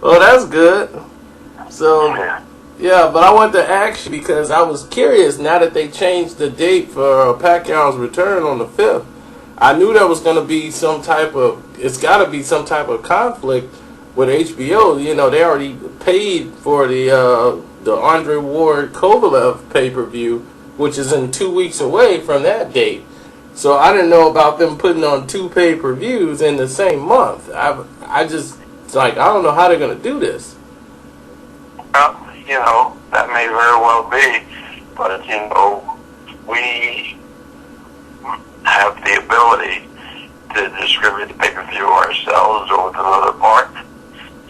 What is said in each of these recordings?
Well, that's good. So, yeah, but I wanted to ask you because I was curious now that they changed the date for Pacquiao's return on the 5th. I knew there was going to be it's got to be some type of conflict with HBO. You know, they already paid for the Andre Ward Kovalev pay-per-view, which is in 2 weeks away from that date. So I didn't know about them putting on 2 pay-per-views in the same month. I just, it's like, I don't know how they're going to do this. Well, you know, that may very well be, but, you know, we have the ability to distribute the pay-per-view ourselves or with another partner,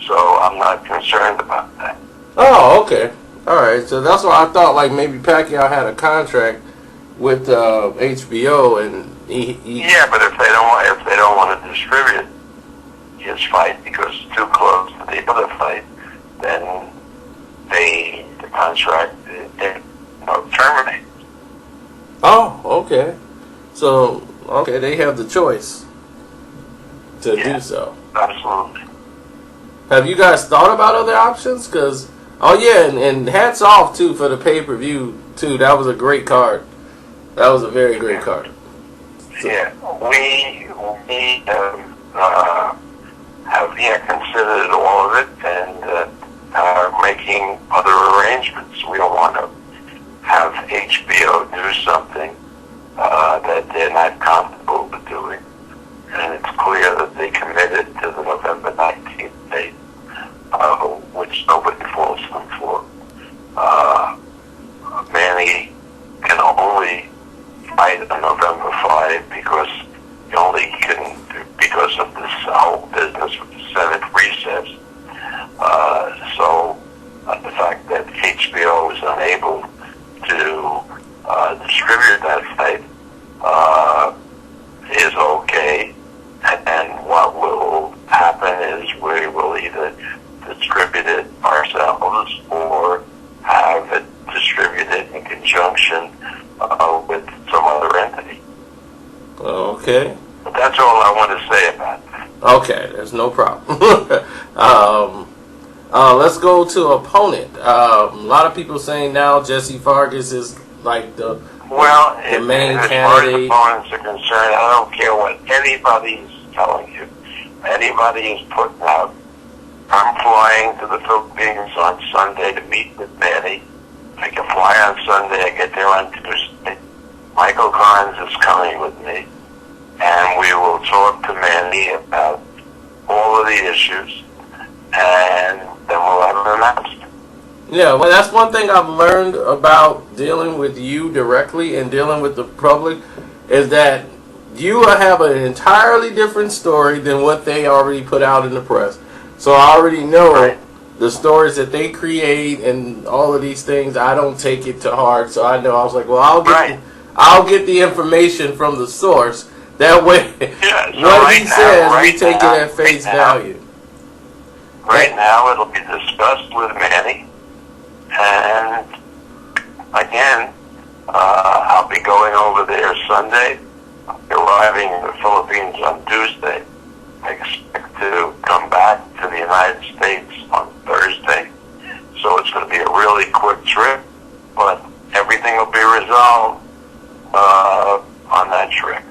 so I'm not concerned about that. Oh, okay. All right, so that's why I thought, like, maybe Pacquiao had a contract with HBO, and he yeah, but if they don't want to distribute his fight because it's too close to the other fight, then the contract terminates. Oh, okay. So, okay, they have the choice to do so. Absolutely. Have you guys thought about other options? Because, oh yeah, and hats off too for the pay-per-view too. That was a great card. That was a very great card. So. Yeah, we have considered all of it and are making other arrangements. We don't want to have HBO do something that they're not comfortable with doing. And it's clear that they committed to the November 19th date, which nobody faults them for. Manny can only fight on November 5 because he only couldn't, because of this whole business with the Senate recess. So the fact that HBO is unable to distribute that fight is okay. And what will happen is we will either distribute it ourselves or have it distributed in conjunction with some other entity. Okay. But that's all I want to say about that. Okay, there's no problem. Let's go to opponent. A lot of people saying now Jesse Vargas is like the main as candidate. As far as opponents are concerned, I don't care what anybody is telling you. Anybody is putting out. I'm flying to the Philippines on Sunday to meet with Manny. I can fly on Sunday. I get there on Tuesday. Michael Carnes is coming with me. And we will talk to Manny about all of the issues. And then we'll have an announcement. Yeah, well, that's one thing I've learned about dealing with you directly and dealing with the public is that you have an entirely different story than what they already put out in the press. So I already know the stories that they create and all of these things. I don't take it to heart, so I know. I was like, well, I'll get the information from the source. That way, what he says, we take it at face value. Right now, it'll be discussed with Manny, and again, I'll be going over there Sunday. I'll be arriving in the Philippines on Tuesday. I expect to come back to the United States on Thursday. So it's going to be a really quick trip, but everything will be resolved on that trip.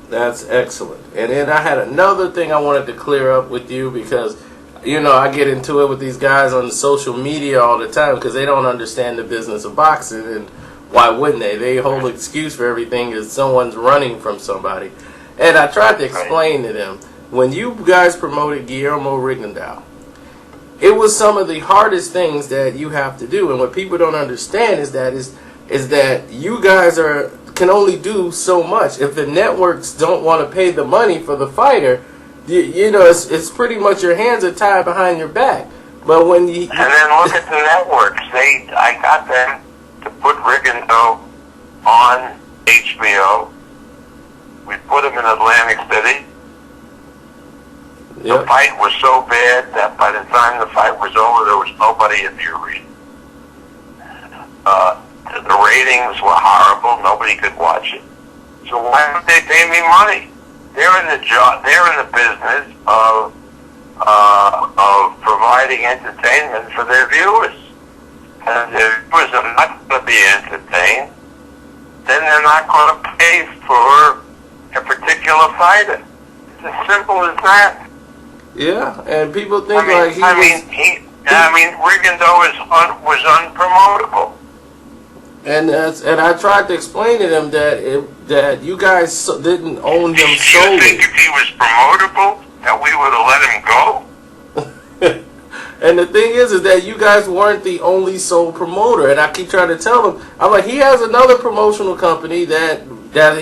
That's excellent. And then I had another thing I wanted to clear up with you because, you know, I get into it with these guys on social media all the time because they don't understand the business of boxing, and why wouldn't they? They whole excuse for everything is someone's running from somebody. And I tried to explain to them, when you guys promoted Guillermo Rigondeaux, it was some of the hardest things that you have to do. And what people don't understand is that you guys can only do so much. If the networks don't want to pay the money for the fighter, you know, it's pretty much your hands are tied behind your back. But when you... And then look at the networks. I got them to put Rigondeaux on HBO. We put him in Atlantic City. Yep. The fight was so bad that by the time the fight was over, there was nobody in the arena. The ratings were horrible. Nobody could watch it. So why would they pay me money? They're in the business of providing entertainment for their viewers. And if viewers are not going to be entertained, then they're not going to pay for a particular fighter. It's as simple as that. Yeah, and people think Rigondeaux was unpromotable. And I tried to explain to them that you guys didn't own him solely. Do you think if he was promotable that we would have let him go? And the thing is that you guys weren't the only sole promoter. And I keep trying to tell them, I'm like, he has another promotional company that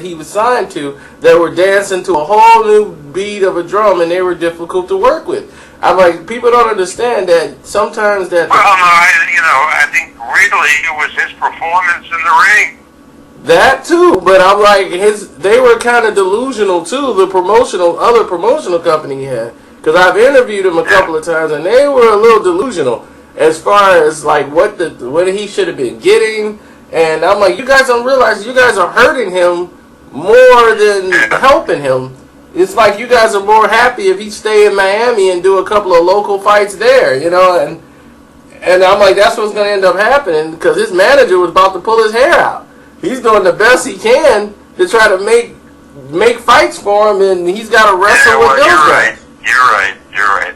he was signed to that were dancing to a whole new beat of a drum, and they were difficult to work with. I'm like, people don't understand that sometimes that... Well, no, I think really it was his performance in the ring. That too, but I'm like, they were kind of delusional too, the other promotional company he had. Because I've interviewed him a couple of times, and they were a little delusional as far as like what he should have been getting. And I'm like, you guys don't realize you guys are hurting him more than helping him. It's like you guys are more happy if he stay in Miami and do a couple of local fights there, And I'm like, that's what's going to end up happening because his manager was about to pull his hair out. He's doing the best he can to try to make fights for him, and he's got to wrestle with those guys. You're right.